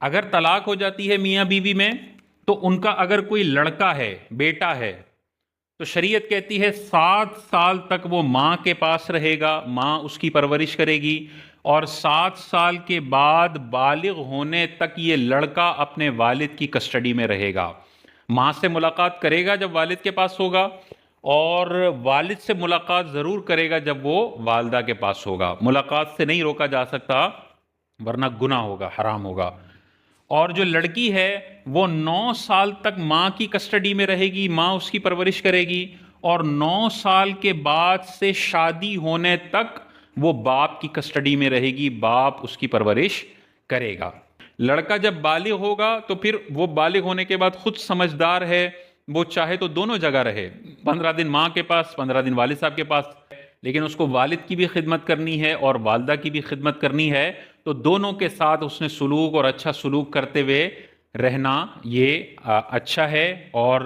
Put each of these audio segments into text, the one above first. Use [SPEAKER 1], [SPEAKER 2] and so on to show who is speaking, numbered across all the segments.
[SPEAKER 1] اگر طلاق ہو جاتی ہے میاں بیوی میں تو ان کا اگر کوئی لڑکا ہے، بیٹا ہے، تو شریعت کہتی ہے 7 سال تک وہ ماں کے پاس رہے گا، ماں اس کی پرورش کرے گی، اور 7 سال کے بعد بالغ ہونے تک یہ لڑکا اپنے والد کی کسٹڈی میں رہے گا۔ ماں سے ملاقات کرے گا جب والد کے پاس ہوگا، اور والد سے ملاقات ضرور کرے گا جب وہ والدہ کے پاس ہوگا۔ ملاقات سے نہیں روکا جا سکتا، ورنہ گناہ ہوگا، حرام ہوگا۔ اور جو لڑکی ہے وہ 9 سال تک ماں کی کسٹڈی میں رہے گی، ماں اس کی پرورش کرے گی، اور 9 سال کے بعد سے شادی ہونے تک وہ باپ کی کسٹڈی میں رہے گی، باپ اس کی پرورش کرے گا۔ لڑکا جب بالغ ہوگا تو پھر وہ بالغ ہونے کے بعد خود سمجھدار ہے، وہ چاہے تو دونوں جگہ رہے، 15 دن ماں کے پاس، 15 دن والد صاحب کے پاس، لیکن اس کو والد کی بھی خدمت کرنی ہے اور والدہ کی بھی خدمت کرنی ہے، تو دونوں کے ساتھ اس نے سلوک اور اچھا سلوک کرتے ہوئے رہنا یہ اچھا ہے، اور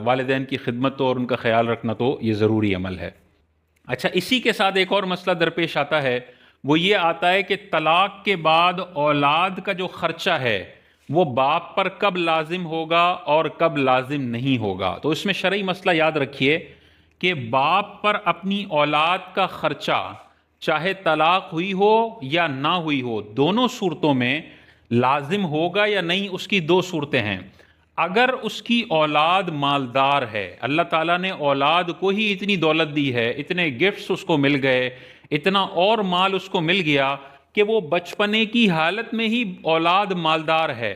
[SPEAKER 1] والدین کی خدمت اور ان کا خیال رکھنا تو یہ ضروری عمل ہے۔ اچھا، اسی کے ساتھ ایک اور مسئلہ درپیش آتا ہے، وہ یہ آتا ہے کہ طلاق کے بعد اولاد کا جو خرچہ ہے وہ باپ پر کب لازم ہوگا اور کب لازم نہیں ہوگا۔ تو اس میں شرعی مسئلہ یاد رکھیے کہ باپ پر اپنی اولاد کا خرچہ، چاہے طلاق ہوئی ہو یا نہ ہوئی ہو، دونوں صورتوں میں لازم ہوگا یا نہیں، اس کی دو صورتیں ہیں۔ اگر اس کی اولاد مالدار ہے، اللہ تعالیٰ نے اولاد کو ہی اتنی دولت دی ہے، اتنے گفٹس اس کو مل گئے، اتنا اور مال اس کو مل گیا کہ وہ بچپنے کی حالت میں ہی اولاد مالدار ہے،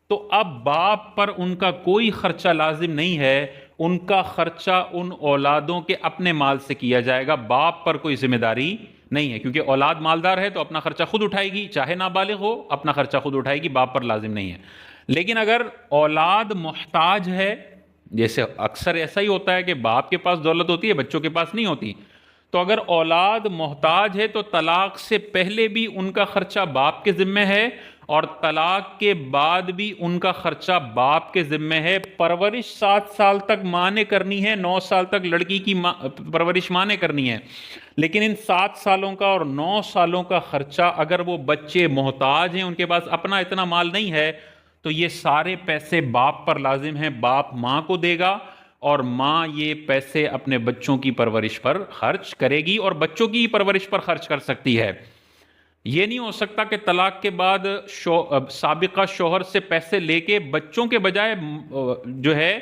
[SPEAKER 1] تو اب باپ پر ان کا کوئی خرچہ لازم نہیں ہے، ان کا خرچہ ان اولادوں کے اپنے مال سے کیا جائے گا، باپ پر کوئی ذمہ داری نہیں ہے، کیونکہ اولاد مالدار ہے تو اپنا خرچہ خود اٹھائے گی، چاہے نابالغ ہو اپنا خرچہ خود اٹھائے گی، باپ پر لازم نہیں ہے۔ لیکن اگر اولاد محتاج ہے، جیسے اکثر ایسا ہی ہوتا ہے کہ باپ کے پاس دولت ہوتی ہے، بچوں کے پاس نہیں ہوتی، تو اگر اولاد محتاج ہے تو طلاق سے پہلے بھی ان کا خرچہ باپ کے ذمہ ہے، اور طلاق کے بعد بھی ان کا خرچہ باپ کے ذمہ ہے۔ پرورش 7 سال تک ماں نے کرنی ہے، 9 سال تک لڑکی کی پرورش ماں نے کرنی ہے، لیکن ان 7 سالوں کا اور 9 سالوں کا خرچہ اگر وہ بچے محتاج ہیں، ان کے پاس اپنا اتنا مال نہیں ہے، تو یہ سارے پیسے باپ پر لازم ہیں، باپ ماں کو دے گا، اور ماں یہ پیسے اپنے بچوں کی پرورش پر خرچ کرے گی، اور بچوں کی پرورش پر خرچ کر سکتی ہے۔ یہ نہیں ہو سکتا کہ طلاق کے بعد سابقہ شوہر سے پیسے لے کے بچوں کے بجائے جو ہے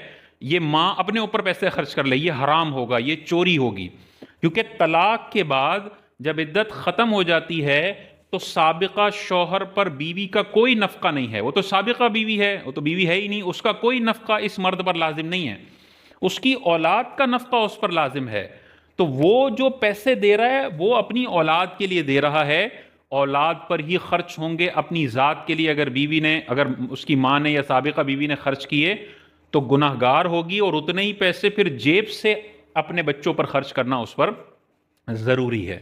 [SPEAKER 1] یہ ماں اپنے اوپر پیسے خرچ کر لے، یہ حرام ہوگا، یہ چوری ہوگی، کیونکہ طلاق کے بعد جب عدت ختم ہو جاتی ہے تو سابقہ شوہر پر بیوی کا کوئی نفقہ نہیں ہے، وہ تو سابقہ بیوی ہے، وہ تو بیوی ہے ہی نہیں، اس کا کوئی نفقہ اس مرد پر لازم نہیں ہے، اس کی اولاد کا نفقہ اس پر لازم ہے۔ تو وہ جو پیسے دے رہا ہے وہ اپنی اولاد کے لیے دے رہا ہے، اولاد پر ہی خرچ ہوں گے، اپنی ذات کے لیے اگر اس کی ماں نے یا سابقہ بیوی نے خرچ کیے تو گناہ گار ہوگی، اور اتنے ہی پیسے پھر جیب سے اپنے بچوں پر خرچ کرنا اس پر ضروری ہے۔